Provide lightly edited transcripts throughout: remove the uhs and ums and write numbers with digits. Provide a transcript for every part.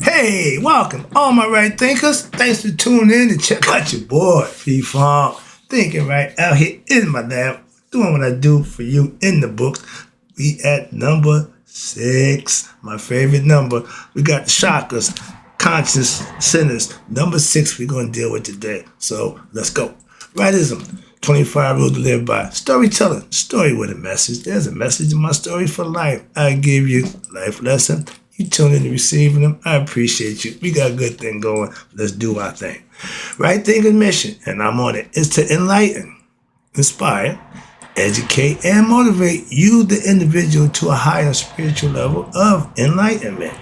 Hey, welcome, all my right thinkers. Thanks for tuning in to check out your boy, P-Funk. Thinking right out here in my lab, doing what I do for you in the books. We at number 6, my favorite number. We got the chakras, conscious centers. Number 6 we're going to deal with today. So let's go. Rightism, 25 rules to live by. Storytelling, story with a message. There's a message in my story for life. I give you life lesson. You tune in to receiving them. I appreciate you. We got a good thing going. Let's do our thing. Right thinking mission, and I'm on it, is to enlighten, inspire, educate, and motivate you, the individual, to a higher spiritual level of enlightenment.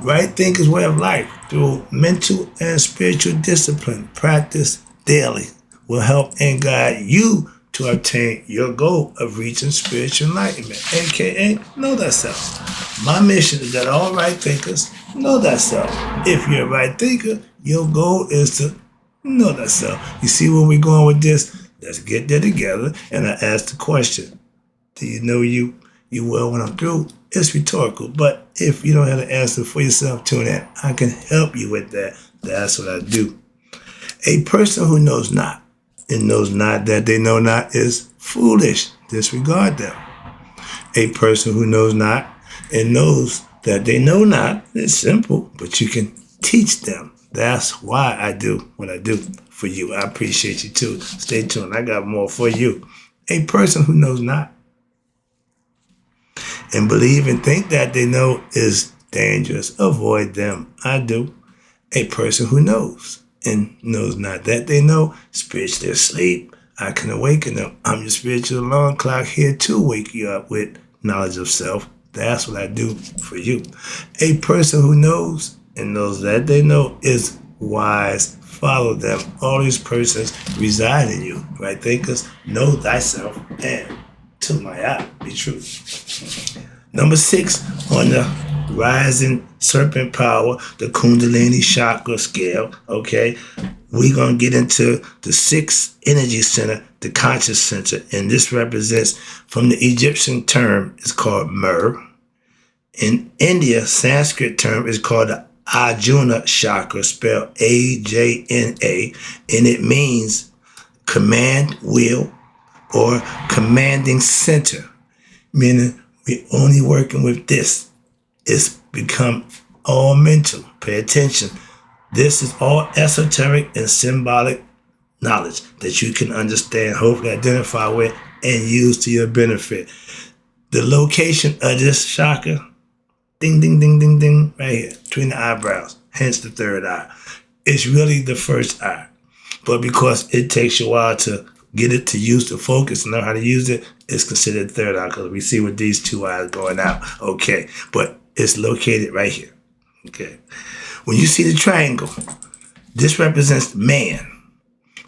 Right thinking's way of life through mental and spiritual discipline, practice daily, will help and guide you to obtain your goal of reaching spiritual enlightenment, aka know thyself. My mission is that all right thinkers know thyself. If you're a right thinker, your goal is to know thyself. You see where we're going with this? Let's get there together. And I ask the question, do you know you will when I'm through? It's rhetorical, but if you don't have the answer for yourself, tune in. I can help you with that. That's what I do. A person who knows not and knows not that they know not is foolish. Disregard them. A person who knows not and knows that they know not is simple, but you can teach them. That's why I do what I do for you. I appreciate you too. Stay tuned. I got more for you. A person who knows not and believe and think that they know is dangerous. Avoid them. I do. A person who knows and knows not that they know spiritually asleep. I can awaken them. I'm your spiritual alarm clock here to wake you up with knowledge of self. That's what I do for you. A person who knows and knows that they know is wise. Follow them. All these persons reside in you. Right thinkers, know thyself, and to my eye, be true. Number 6 on the rising serpent power, the Kundalini chakra scale, okay? We're going to get into the 6th energy center, the conscious center, and this represents, from the Egyptian term, it's called Mer. In India, Sanskrit term is called the Ajna chakra, spelled A-J-N-A, and it means command will or commanding center, meaning we're only working with this. It's become all mental. Pay attention. This is all esoteric and symbolic knowledge that you can understand, hopefully identify with, and use to your benefit. The location of this chakra, ding, ding, ding, ding, ding, right here, between the eyebrows, hence the third eye. It's really the first eye. But because it takes you a while to get it to use the focus and know how to use it, it's considered third eye because we see with these 2 eyes going out. Okay, but it's located right here. Okay. When you see the triangle, this represents man.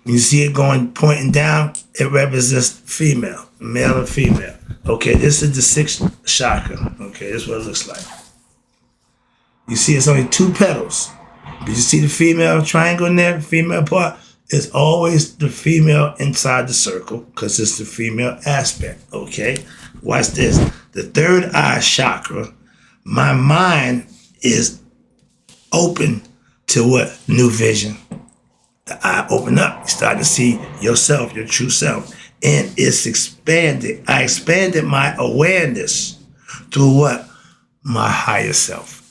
When you see it going, pointing down, it represents female, male and female. Okay, this is the 6th chakra. Okay, this is what it looks like. You see it's only 2 petals. But you see the female triangle in there, female part? It's always the female inside the circle because it's the female aspect, okay? Watch this. The third eye chakra, my mind is open to what? New vision. The eye open up. You start to see yourself, your true self. And it's expanded. I expanded my awareness through what? My higher self.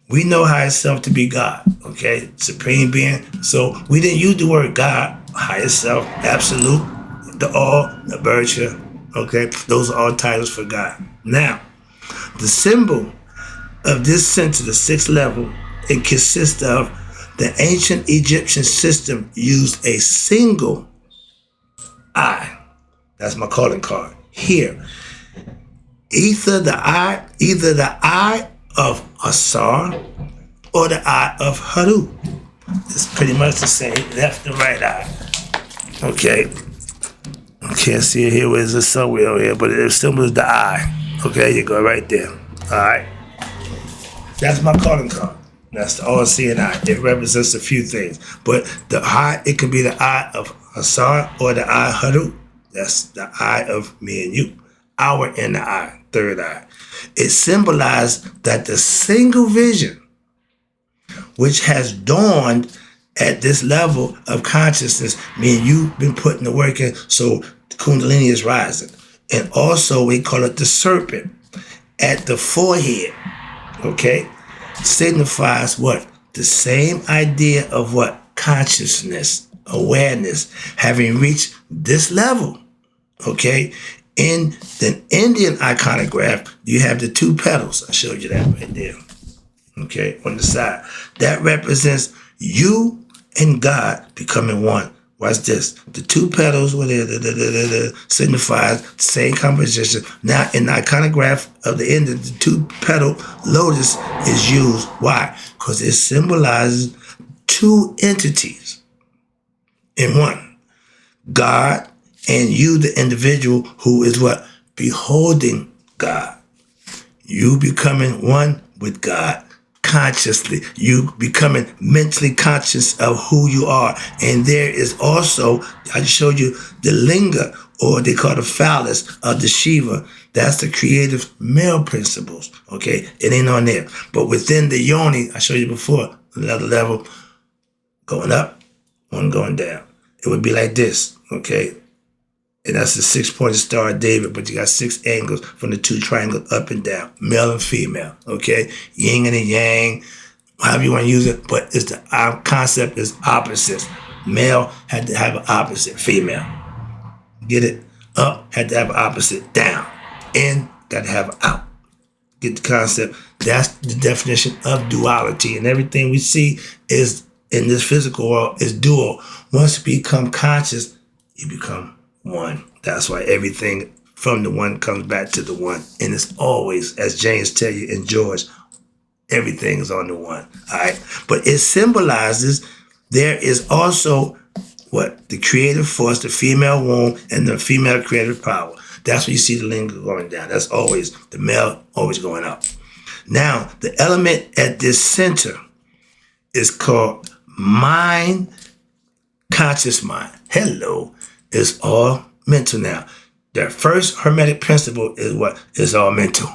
We know higher self to be God, okay? Supreme being. So we didn't use the word God, higher self, absolute, the all, the virtue, okay? Those are all titles for God. Now, the symbol of this center, the 6th level, it consists of the ancient Egyptian system used a single eye. That's my calling card. Here, either the eye of Asar or the eye of Haru. It's pretty much the same, left and right eye. Okay. I can't see it here where there's a somewhere here, but the symbol is the eye. Okay, you go right there. Alright. That's my calling card. That's the all-seeing eye. It represents a few things. But the eye, it can be the eye of Asar or the eye of Haru. That's the eye of me and you. Our inner eye, third eye. It symbolized that the single vision which has dawned at this level of consciousness, meaning you've been putting the work in, so the Kundalini is rising. And also we call it the serpent at the forehead, okay, signifies what? The same idea of what? Consciousness, awareness, having reached this level, okay? In the Indian iconograph, you have the two petals. I showed you that right there, okay, on the side. That represents you and God becoming one. Watch this. The two petals signifies the same composition. Now, in the iconograph of the Indian, the two petal lotus is used. Why? Because it symbolizes two entities in one. God and you, the individual who is what? Beholding God. You becoming one with God consciously. You becoming mentally conscious of who you are. And there is also, I just showed you the linga, or they call the phallus of the Shiva. That's the creative male principles. Okay, it ain't on there. But within the yoni, I showed you before, another level, going up, one going down. It would be like this, okay? And that's the 6-pointed Star of David, but you got 6 angles from the 2 triangles up and down, male and female, okay? Yin and the yang, however you want to use it, but it's the concept is opposites. Male had to have an opposite, female. Get it? Up had to have an opposite, down. In got to have an out. Get the concept? That's the definition of duality, and everything we see is in this physical world is dual. Once you become conscious, you become one. That's why everything from the one comes back to the one. And it's always, as James tell you in George, everything is on the one. All right. But it symbolizes there is also what? The creative force, the female womb, and the female creative power. That's where you see the linga going down. That's always the male always going up. Now, the element at this center is called mind, conscious mind. Hello. It's all mental now. The first Hermetic principle is what? It's all mental.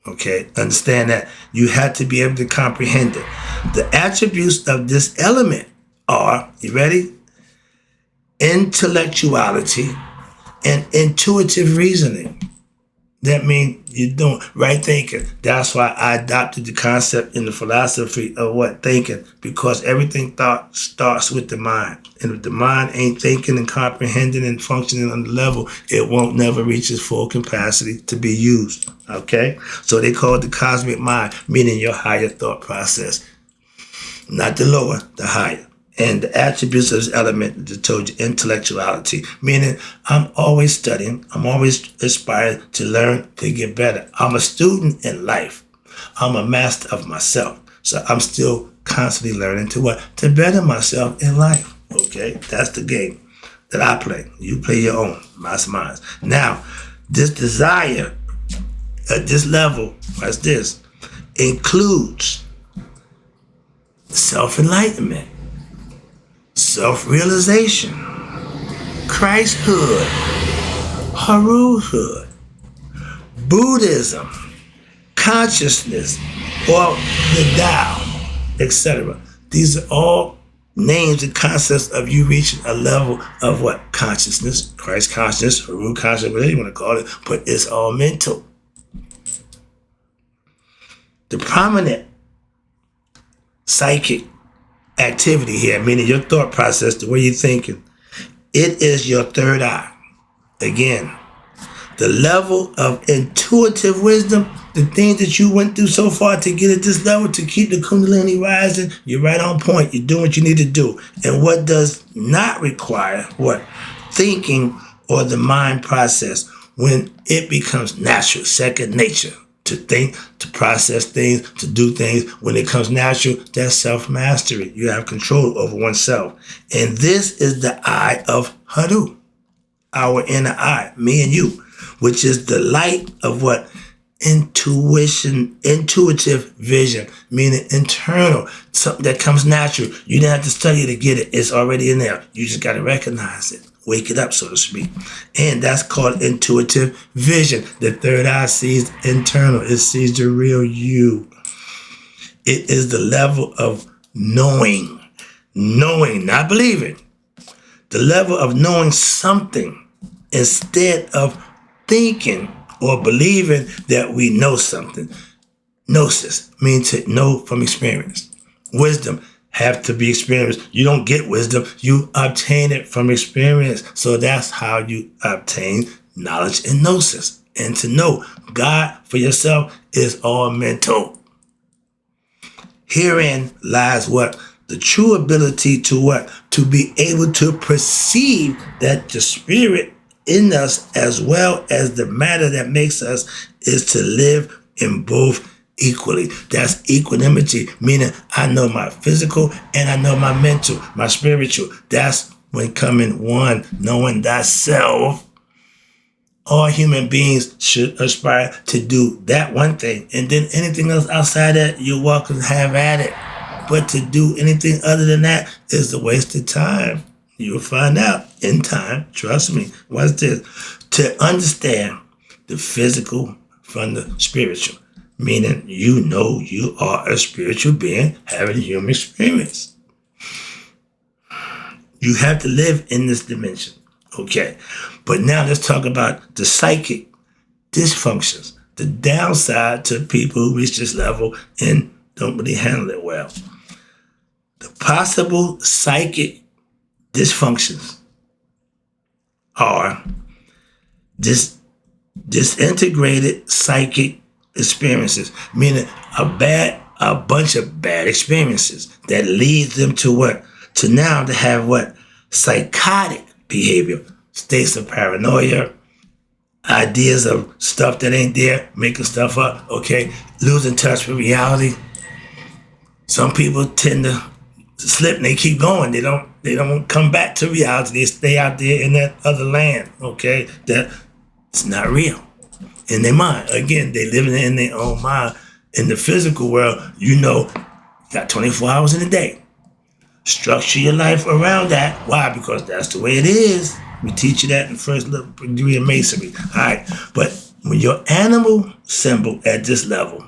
Okay? Understand that. You have to be able to comprehend it. The attributes of this element are, you ready? Intellectuality and intuitive reasoning. That means you're doing right thinking. That's why I adopted the concept in the philosophy of what? Thinking. Because everything thought starts with the mind. And if the mind ain't thinking and comprehending and functioning on the level, it won't never reach its full capacity to be used. Okay? So they call it the cosmic mind, meaning your higher thought process. Not the lower, the higher. And the attributes of this element, I told you, intellectuality, meaning I'm always studying, I'm always aspiring to learn, to get better. I'm a student in life. I'm a master of myself. So I'm still constantly learning to what? To better myself in life. Okay? That's the game that I play. You play your own. Mine's mine. Now, this desire at this level, as this, includes self-enlightenment, self-realization, Christhood, Haruhood, Buddhism, consciousness, or the Tao, etc. These are all names and concepts of you reaching a level of what? Consciousness, Christ consciousness, Haru consciousness, whatever you want to call it, but it's all mental. The prominent psychic activity here, meaning your thought process, the way you're thinking, it is your third eye. Again, the level of intuitive wisdom, the things that you went through so far to get at this level, to keep the Kundalini rising, you're right on point. You're doing what you need to do. And what does not require, what? Thinking or the mind process, when it becomes natural, second nature. To think, to process things, to do things. When it comes natural, that's self-mastery. You have control over oneself. And this is the eye of Haru, our inner eye, me and you, which is the light of what? Intuition, intuitive vision, meaning internal, something that comes natural. You didn't have to study to get it. It's already in there. You just got to recognize it. Wake it up, so to speak. And that's called intuitive vision. The third eye sees internal. It sees the real you. It is the level of knowing, not believing. The level of knowing something instead of thinking or believing that we know something. Gnosis means to know from experience. Wisdom have to be experienced. You don't get wisdom, you obtain it from experience. So that's how you obtain knowledge and gnosis. And to know God for yourself is all mental. Herein lies what? The true ability to what? To be able to perceive that the spirit in us as well as the matter that makes us is to live in both equally. That's equanimity, meaning I know my physical and I know my mental, my spiritual. That's when coming one, knowing thyself. All human beings should aspire to do that one thing. And then anything else outside that, you're welcome to have at it. But to do anything other than that is a waste of time. You'll find out in time. Trust me. What's this? To understand the physical from the spiritual. Meaning you know you are a spiritual being having human experience. You have to live in this dimension. Okay. But now let's talk about the psychic dysfunctions. The downside to people who reach this level and don't really handle it well. The possible psychic dysfunctions are disintegrated psychic experiences, meaning a bunch of bad experiences that leads them to what? To now to have what? Psychotic behavior, states of paranoia, ideas of stuff that ain't there, making stuff up, okay? Losing touch with reality. Some people tend to slip and they keep going. They don't come back to reality. They stay out there in that other land, okay? That it's not real. In their mind. Again, they live in their own mind. In the physical world, you know, you got 24 hours in a day. Structure your life around that. Why? Because that's the way it is. We teach you that in the first degree of masonry. All right. But when your animal symbol at this level,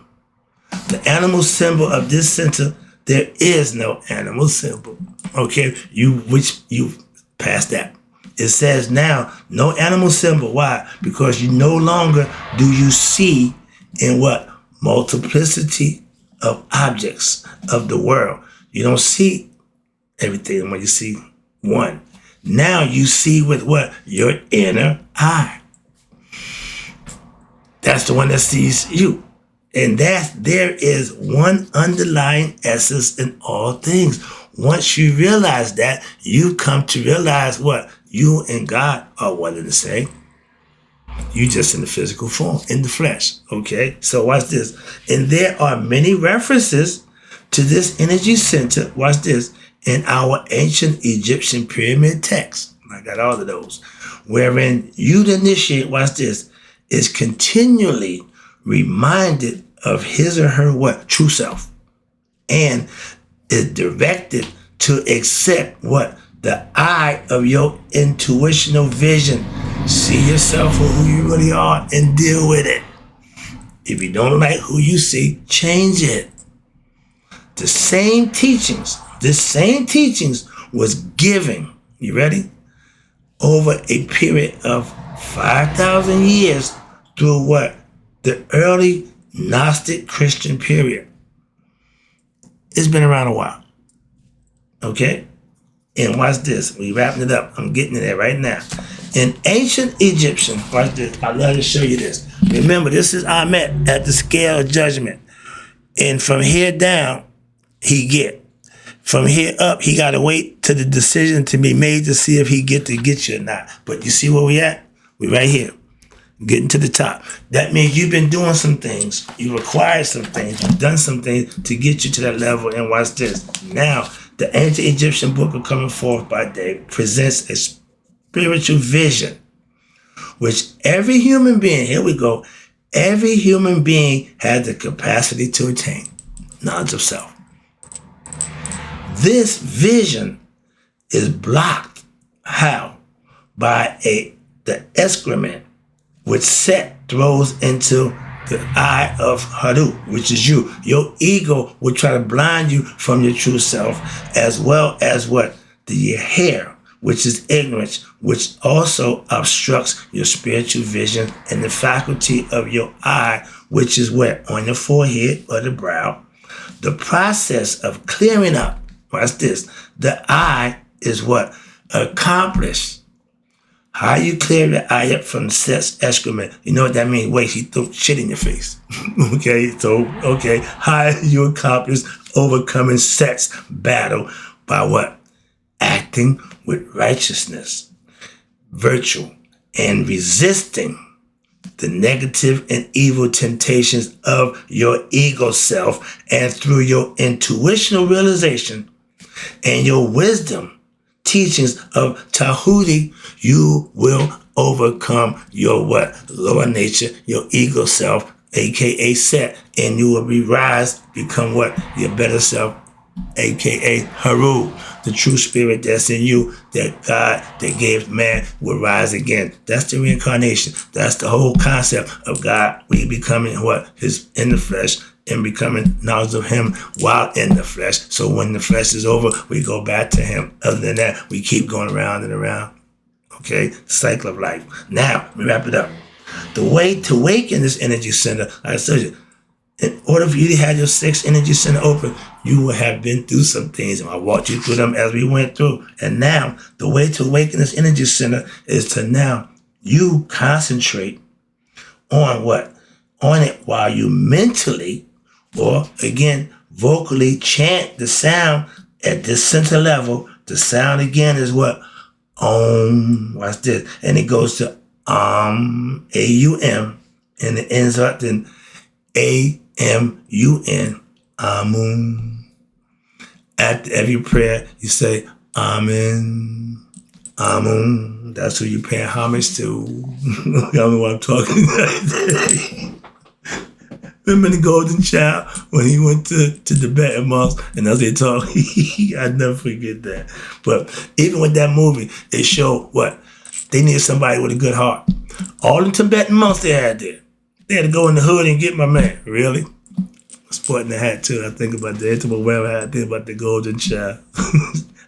the animal symbol of this center, there is no animal symbol. Okay? You passed that. It says now, no animal symbol. Why? Because you no longer do you see in what? Multiplicity of objects of the world. You don't see everything when you see one. Now you see with what? Your inner eye. That's the one that sees you. And there is one underlying essence in all things. Once you realize that, you come to realize what? You and God are one and the same. You just in the physical form, in the flesh. Okay? So watch this. And there are many references to this energy center, watch this, in our ancient Egyptian pyramid texts. I got all of those. Wherein you, the initiate, watch this, is continually reminded of his or her what? True self. And is directed to accept what? The eye of your intuitional vision. See yourself for who you really are and deal with it. If you don't like who you see, change it. This same teachings was given, you ready? Over a period of 5,000 years through what? The early Gnostic Christian period. It's been around a while. Okay? And watch this. We wrapping it up. I'm getting to that right now. In ancient Egyptian, watch this. I love to show you this. Remember, this is Ahmet at the scale of judgment. And from here down, he get. From here up, he got to wait till the decision to be made to see if he get you or not. But you see where we at? We right here. Getting to the top. That means you've been doing some things. You acquired some things. You've done some things to get you to that level. And watch this. Now, the ancient Egyptian book of Coming Forth by Day presents a spiritual vision, which every human being, here we go, every human being has the capacity to attain knowledge of self. This vision is blocked. How? By the excrement which Set throws into the eye of Haru, which is you. Your ego will try to blind you from your true self, as well as what? The hair, which is ignorance, which also obstructs your spiritual vision, and the faculty of your eye, which is where? On your forehead or the brow. The process of clearing up, watch this, the eye is what? Accomplished. How you clear the eye up from the sex excrement? You know what that means? Wait, he threw shit in your face. Okay, how you accomplish overcoming sex battle by what? Acting with righteousness, virtue, and resisting the negative and evil temptations of your ego self, and through your intuitional realization and your wisdom teachings of Tahuti, you will overcome your what? Lower nature, your ego self, aka Set, and you will become what? Your better self, aka Haru, the true spirit that's in you, that God that gave man will rise again. That's the reincarnation. That's the whole concept of God. We becoming what? His in the flesh, and becoming knowledge of him while in the flesh. So when the flesh is over, we go back to him. Other than that, we keep going around and around. Okay? The cycle of life. Now, let me wrap it up. The way to awaken this energy center, like I told you, in order for you to have your sixth energy center open, you will have been through some things. And I walked you through them as we went through. And now, the way to awaken this energy center is to now you concentrate on what? On it while you mentally, or again, vocally chant the sound at this center level. The sound again is what? Om. Watch this. And it goes to A-U-M. And it ends up in A-M-U-N. Amun. After every prayer, you say Amen. Amun. That's who you're paying homage to. I don't know what I'm talking about. Remember the Golden Child when he went to Tibetan monks and as they talk, I'd never forget that. But even with that movie, it showed what? They needed somebody with a good heart. All the Tibetan monks they had there. They had to go in the hood and get my man. Really? Sporting the hat too. I think about that. I think about the Golden Child.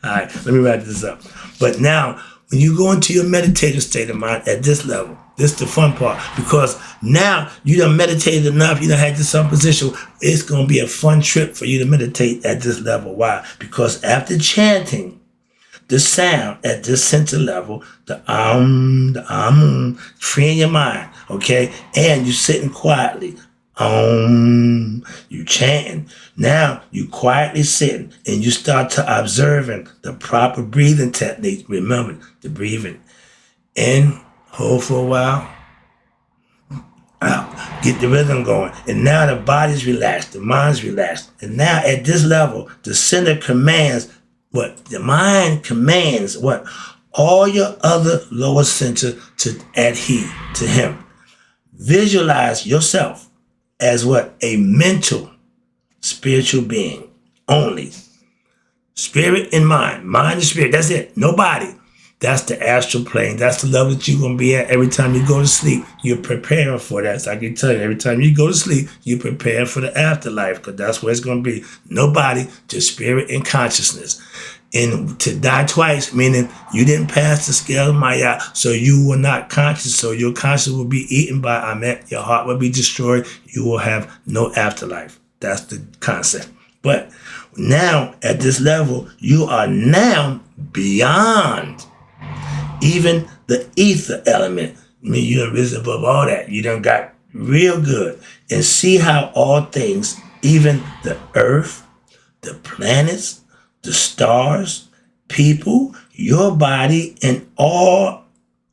All right, let me wrap this up. But now, when you go into your meditative state of mind at this level, this is the fun part, because now you done meditated enough, you done had this some position, it's going to be a fun trip for you to meditate at this level. Why? Because after chanting the sound at this center level, the freeing your mind, okay? And you sitting quietly, you chanting. Now you quietly sitting and you start to observing the proper breathing technique. Remember the breathing in, hold for a while, out, get the rhythm going. And now the body's relaxed, the mind's relaxed. And now at this level, the center commands what? The mind commands what? All your other lower center to adhere to him. Visualize yourself as what? A mental, spiritual being only. Spirit and mind. Mind and spirit. That's it. No body. That's the astral plane. That's the level that you're going to be at every time you go to sleep. You're preparing for that. So I can tell you, every time you go to sleep, you prepare for the afterlife, because that's where it's going to be. No body, just spirit and consciousness. And to die twice, meaning you didn't pass the scale of Maya, so you were not conscious. So your conscience will be eaten by Amet. Your heart will be destroyed. You will have no afterlife. That's the concept. But now, at this level, you are now beyond even the ether element. I mean, you done risen above all that. You done got real good. And see how all things, even the earth, the planets, the stars, people, your body, and all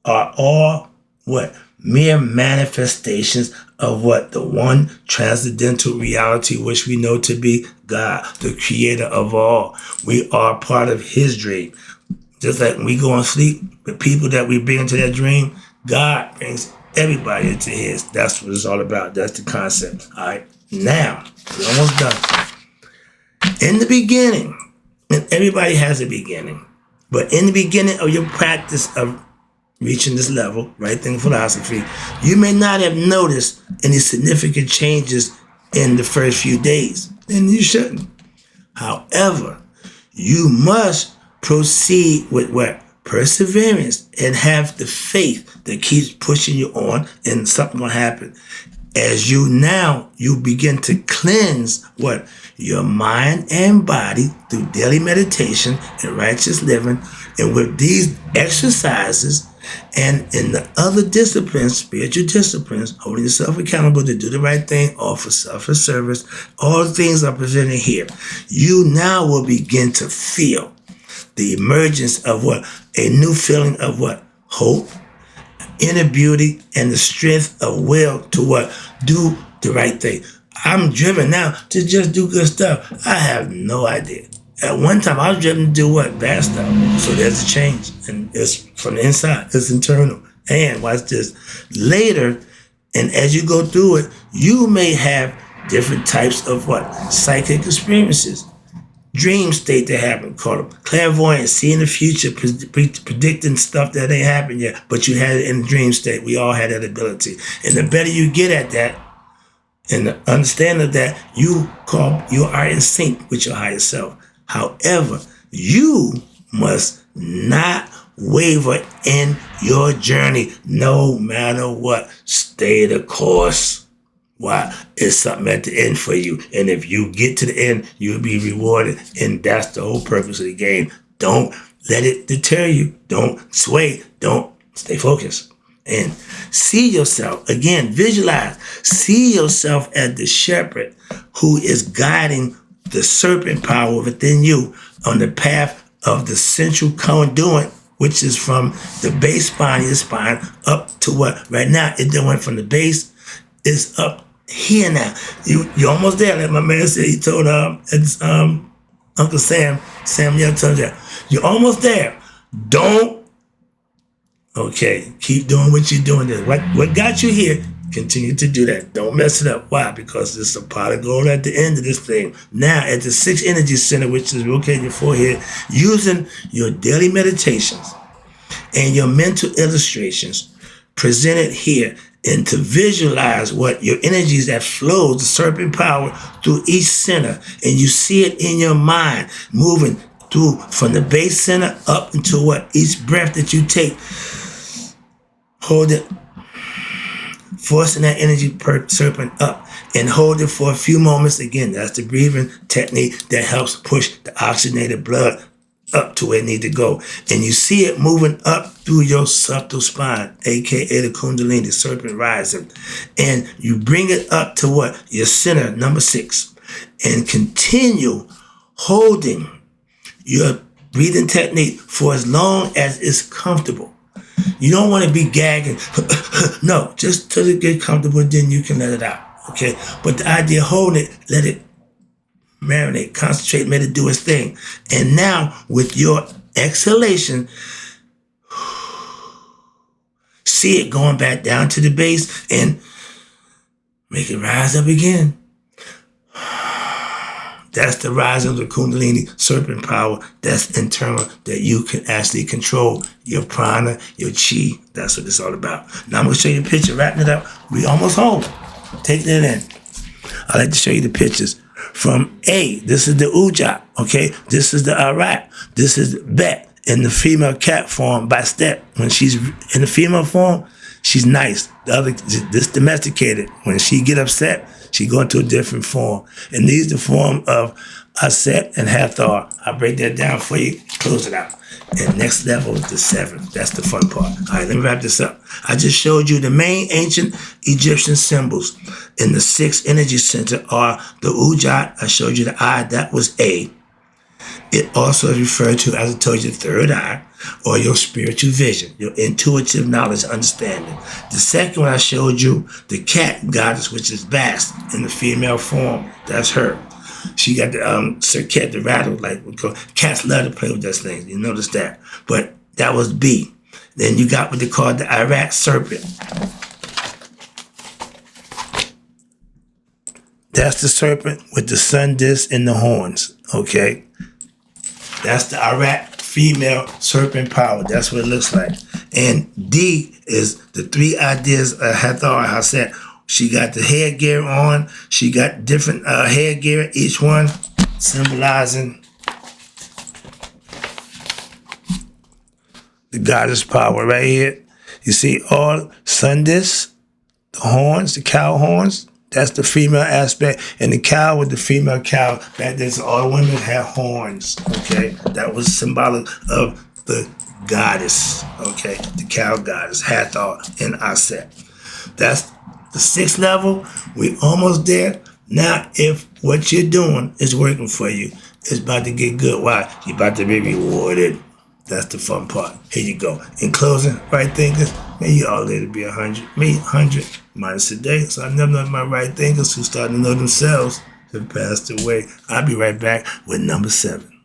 are all what? Mere manifestations of what? The one transcendental reality which we know to be God, the creator of all. We are part of his dream. Just like when we go and sleep, the people that we bring into that dream, God brings everybody into his. That's what it's all about. That's the concept. All right. Now, we're almost done. In the beginning, and everybody has a beginning, but in the beginning of your practice of reaching this level, right thing philosophy, you may not have noticed any significant changes in the first few days, and you shouldn't. However, you must proceed with what? Perseverance, and have the faith that keeps pushing you on, and something will happen. As you begin to cleanse what? Your mind and body through daily meditation and righteous living. And with these exercises and in the other disciplines, spiritual disciplines, holding yourself accountable to do the right thing, offer selfless service, all things are presented here. You now will begin to feel the emergence of what? A new feeling of what? Hope, inner beauty, and the strength of will to what? Do the right thing. I'm driven now to just do good stuff. I have no idea. At one time, I was driven to do what? Bad stuff. So there's a change. And it's from the inside. It's internal. And watch this. Later, and as you go through it, you may have different types of what? Psychic experiences. Dream state that happen, called them clairvoyance, seeing the future, predicting stuff that ain't happened yet, but you had it in the dream state. We all had that ability. And the better you get at that, and the understanding of that, you are in sync with your higher self. However, you must not waver in your journey, no matter what. Stay the course. Why? It's something at the end for you. And if you get to the end, you'll be rewarded. And that's the whole purpose of the game. Don't let it deter you. Don't sway. Don't stay focused. And see yourself, again, visualize. See yourself as the shepherd who is guiding the serpent power within you on the path of the central conduit, which is from the base spine of your spine up to what? Right now, it done went from the base, it's up here now. You're almost there, like my man said. He told Uncle Sam Young told you, you're almost there. Keep doing what you're doing. What got you here, continue to do that. Don't mess it up. Why? Because there's a pot of gold at the end of this thing. Now, at the 6th energy center, which is located in your forehead, using your daily meditations and your mental illustrations presented here, and to visualize what your energies that flows, the serpent power through each center, and you see it in your mind moving through from the base center up into what? Each breath that you take, hold it, forcing that energy serpent up, and hold it for a few moments. Again, that's the breathing technique that helps push the oxygenated blood up to where it needs to go. And you see it moving up through your subtle spine, aka the Kundalini, the serpent rising. And you bring it up to what? Your center, number 6. And continue holding your breathing technique for as long as it's comfortable. You don't want to be gagging. No, just till it get comfortable, then you can let it out. Okay? But the idea of holding it, let it marinate, concentrate, let it do its thing. And now, with your exhalation, see it going back down to the base and make it rise up again. That's the rising of the Kundalini serpent power. That's internal, that you can actually control your prana, your chi. That's what it's all about. Now I'm going to show you a picture, wrapping it up. We almost home. Taking it in. I like to show you the pictures. From A, this is the Ujat, okay? This is the Arat. This is Bet in the female cat form by step. When she's in the female form, she's nice. The other, this domesticated. When she get upset, she go into a different form. And these the form of Aset and Hathor. I'll break that down for you, close it out. And next level is the 7th. That's the fun part. All right, let me wrap this up. I just showed you the main ancient Egyptian symbols in the 6th energy center are the Ujat. I showed you the eye. That was A. It also is referred to, as I told you, the third eye, or your spiritual vision, your intuitive knowledge, understanding. The second one I showed you, the cat goddess, which is Bast in the female form. That's her. She got the circuit, the rattle, like we call cats love to play with those things. You notice that. But that was B. Then you got what they call the Iraq serpent. That's the serpent with the sun disc and the horns. Okay. That's the Iraq female serpent power. That's what it looks like. And D is the three ideas of Hathor Haset. She got the headgear on. She got different headgear, each one symbolizing the goddess power right here. You see all Sundis, the horns, the cow horns. That's the female aspect. And the cow with the female cow, that is, all women have horns, okay? That was symbolic of the goddess, okay? The cow goddess, Hathor and Aset. That's the 6th level. We almost there. Now, if what you're doing is working for you, it's about to get good. Why? You're about to be rewarded. That's the fun part. Here you go. In closing, right thinkers, may you all live to be 100. Me, 100 minus a day. So I never know my right thinkers who starting to know themselves have passed away. I'll be right back with number 7.